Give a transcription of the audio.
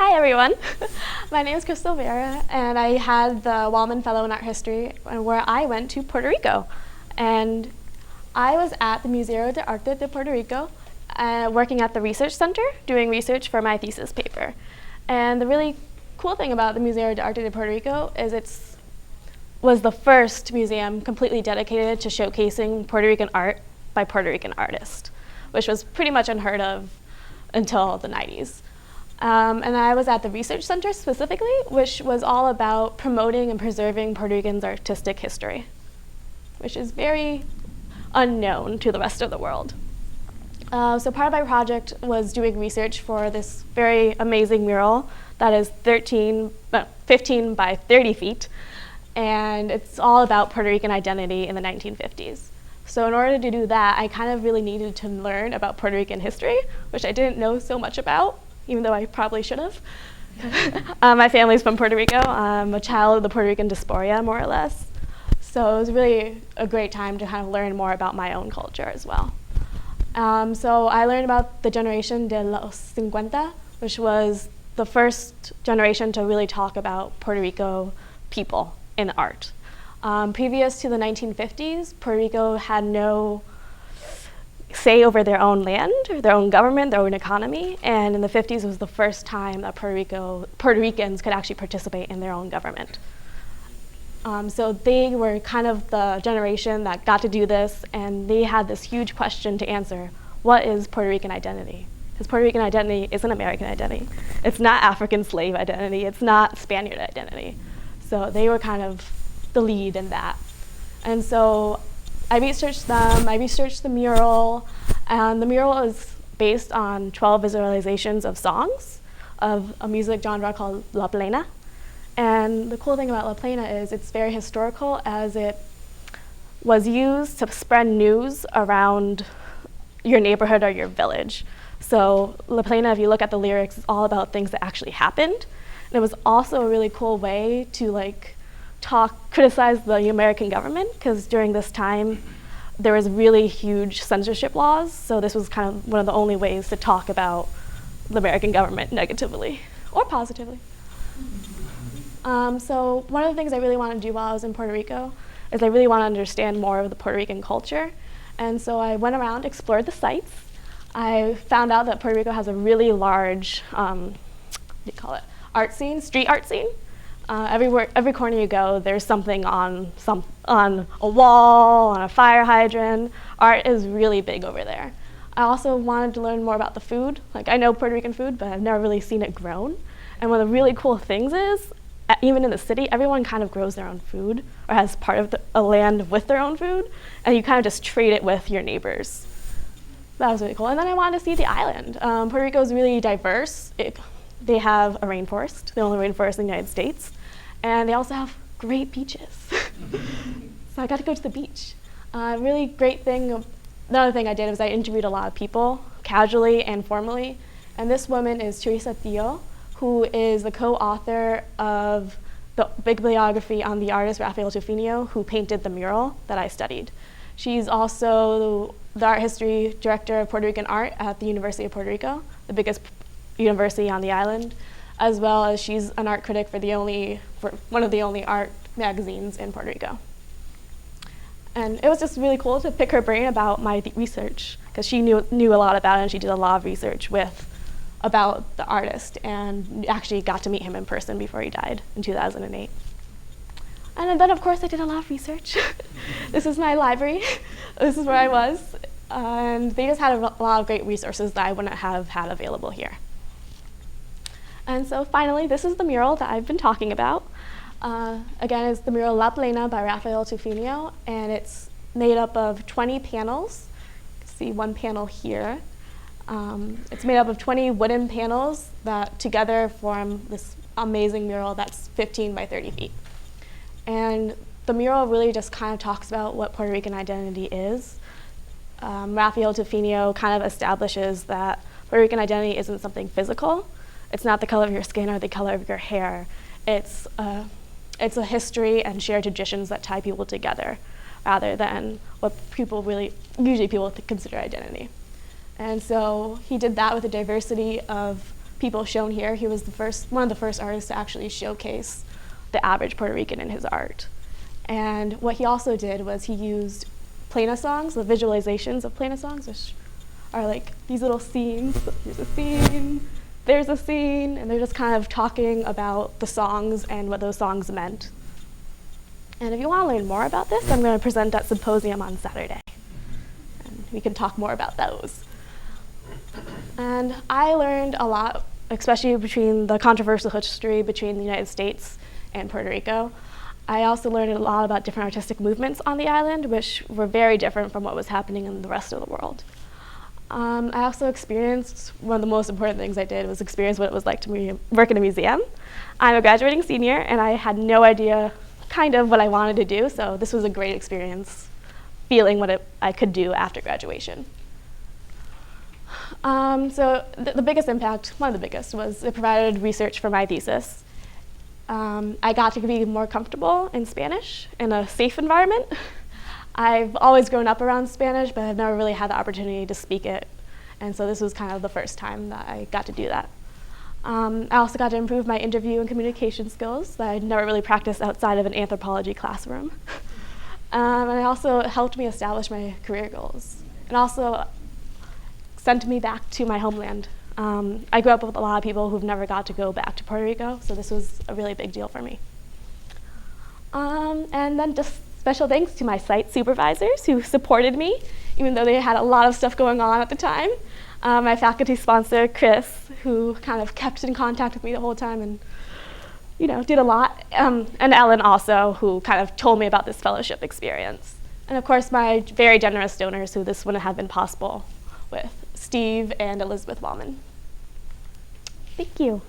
Hi everyone, my name is Kristal Viera, and I had the Walman Fellow in Art History where I went to Puerto Rico. And I was at the Museo de Arte de Puerto Rico working at the research center doing research for my thesis paper. And the really cool thing about the Museo de Arte de Puerto Rico is it was the first museum completely dedicated to showcasing Puerto Rican art by Puerto Rican artists, which was pretty much unheard of until the 90s. And I was at the research center specifically, which was all about promoting and preserving Puerto Rican's artistic history, which is very unknown to the rest of the world. So part of my project was doing research for this very amazing mural that is 15 by 30 feet, and it's all about Puerto Rican identity in the 1950s. So in order to do that, I kind of really needed to learn about Puerto Rican history, which I didn't know so much about, even though I probably should have. My family's from Puerto Rico. I'm a child of the Puerto Rican diaspora, more or less. So it was really a great time to kind of learn more about my own culture as well. So I learned about the generation de los 50, which was the first generation to really talk about Puerto Rico people in art. Previous to the 1950s, Puerto Rico had no say over their own land, their own government, their own economy, and in the 50s was the first time that Puerto Ricans could actually participate in their own government. So they were kind of the generation that got to do this, and they had this huge question to answer: what is Puerto Rican identity? Because Puerto Rican identity isn't American identity. It's not African slave identity. It's not Spaniard identity. So they were kind of the lead in that. And so I researched them, I researched the mural, and the mural is based on 12 visualizations of songs of a music genre called La Plena. And the cool thing about La Plena is it's very historical, as it was used to spread news around your neighborhood or your village. So La Plena, if you look at the lyrics, is all about things that actually happened. And it was also a really cool way to criticize the American government, because during this time there was really huge censorship laws, so this was kind of one of the only ways to talk about the American government negatively or positively. So one of the things I really wanted to do while I was in Puerto Rico is I really want to understand more of the Puerto Rican culture, and so I went around, explored the sites. I found out that Puerto Rico has a really large art scene, street art scene. Every corner you go, there's something on a wall, on a fire hydrant. Art is really big over there. I also wanted to learn more about the food. I know Puerto Rican food, but I've never really seen it grown. And one of the really cool things is, even in the city, everyone kind of grows their own food or has part of a land with their own food, and you kind of just trade it with your neighbors. That was really cool. And then I wanted to see the island. Puerto Rico is really diverse. They have a rainforest, the only rainforest in the United States, and they also have great beaches. So I got to go to the beach. Really great thing, another thing I did was I interviewed a lot of people, casually and formally, and this woman is Teresa Tio, who is the co-author of the bibliography on the artist Rafael Tufinio, who painted the mural that I studied. She's also the art history director of Puerto Rican art at the University of Puerto Rico, the biggest university on the island, as well as she's an art critic for one of the only art magazines in Puerto Rico. And it was just really cool to pick her brain about my research, because she knew a lot about it, and she did a lot of research about the artist, and actually got to meet him in person before he died in 2008. And then, of course, I did a lot of research. This is my library. This is where I was. And they just had a lot of great resources that I wouldn't have had available here. And so finally, this is the mural that I've been talking about. Again, it's the mural La Plena by Rafael Tufinio, and it's made up of 20 panels. You can see one panel here. It's made up of 20 wooden panels that together form this amazing mural that's 15 by 30 feet. And the mural really just kind of talks about what Puerto Rican identity is. Rafael Tufinio kind of establishes that Puerto Rican identity isn't something physical. It's not the color of your skin or the color of your hair. It's a history and shared traditions that tie people together, rather than what usually people consider identity. And so he did that with a diversity of people shown here, he was one of the first artists to actually showcase the average Puerto Rican in his art. And what he also did was he used plena songs, the visualizations of plena songs, which are like these little scenes. Here's a scene, there's a scene, and they're just kind of talking about the songs and what those songs meant. And if you want to learn more about this, I'm going to present at Symposium on Saturday. And we can talk more about those. And I learned a lot, especially between the controversial history between the United States and Puerto Rico. I also learned a lot about different artistic movements on the island, which were very different from what was happening in the rest of the world. I also experienced, one of the most important things I did was experience what it was like to work in a museum. I'm a graduating senior, and I had no idea kind of what I wanted to do, so this was a great experience, feeling what I could do after graduation. So the biggest impact, one of the biggest, was it provided research for my thesis. I got to be more comfortable in Spanish in a safe environment. I've always grown up around Spanish, but I've never really had the opportunity to speak it. And so this was kind of the first time that I got to do that. I also got to improve my interview and communication skills that I'd never really practiced outside of an anthropology classroom. And it also helped me establish my career goals. And also sent me back to my homeland. I grew up with a lot of people who've never got to go back to Puerto Rico, so this was a really big deal for me. And then just special thanks to my site supervisors who supported me, even though they had a lot of stuff going on at the time. My faculty sponsor, Chris, who kind of kept in contact with me the whole time and did a lot. And Ellen also, who kind of told me about this fellowship experience. And of course, my very generous donors who this wouldn't have been possible with, Steve and Elizabeth Walman. Thank you.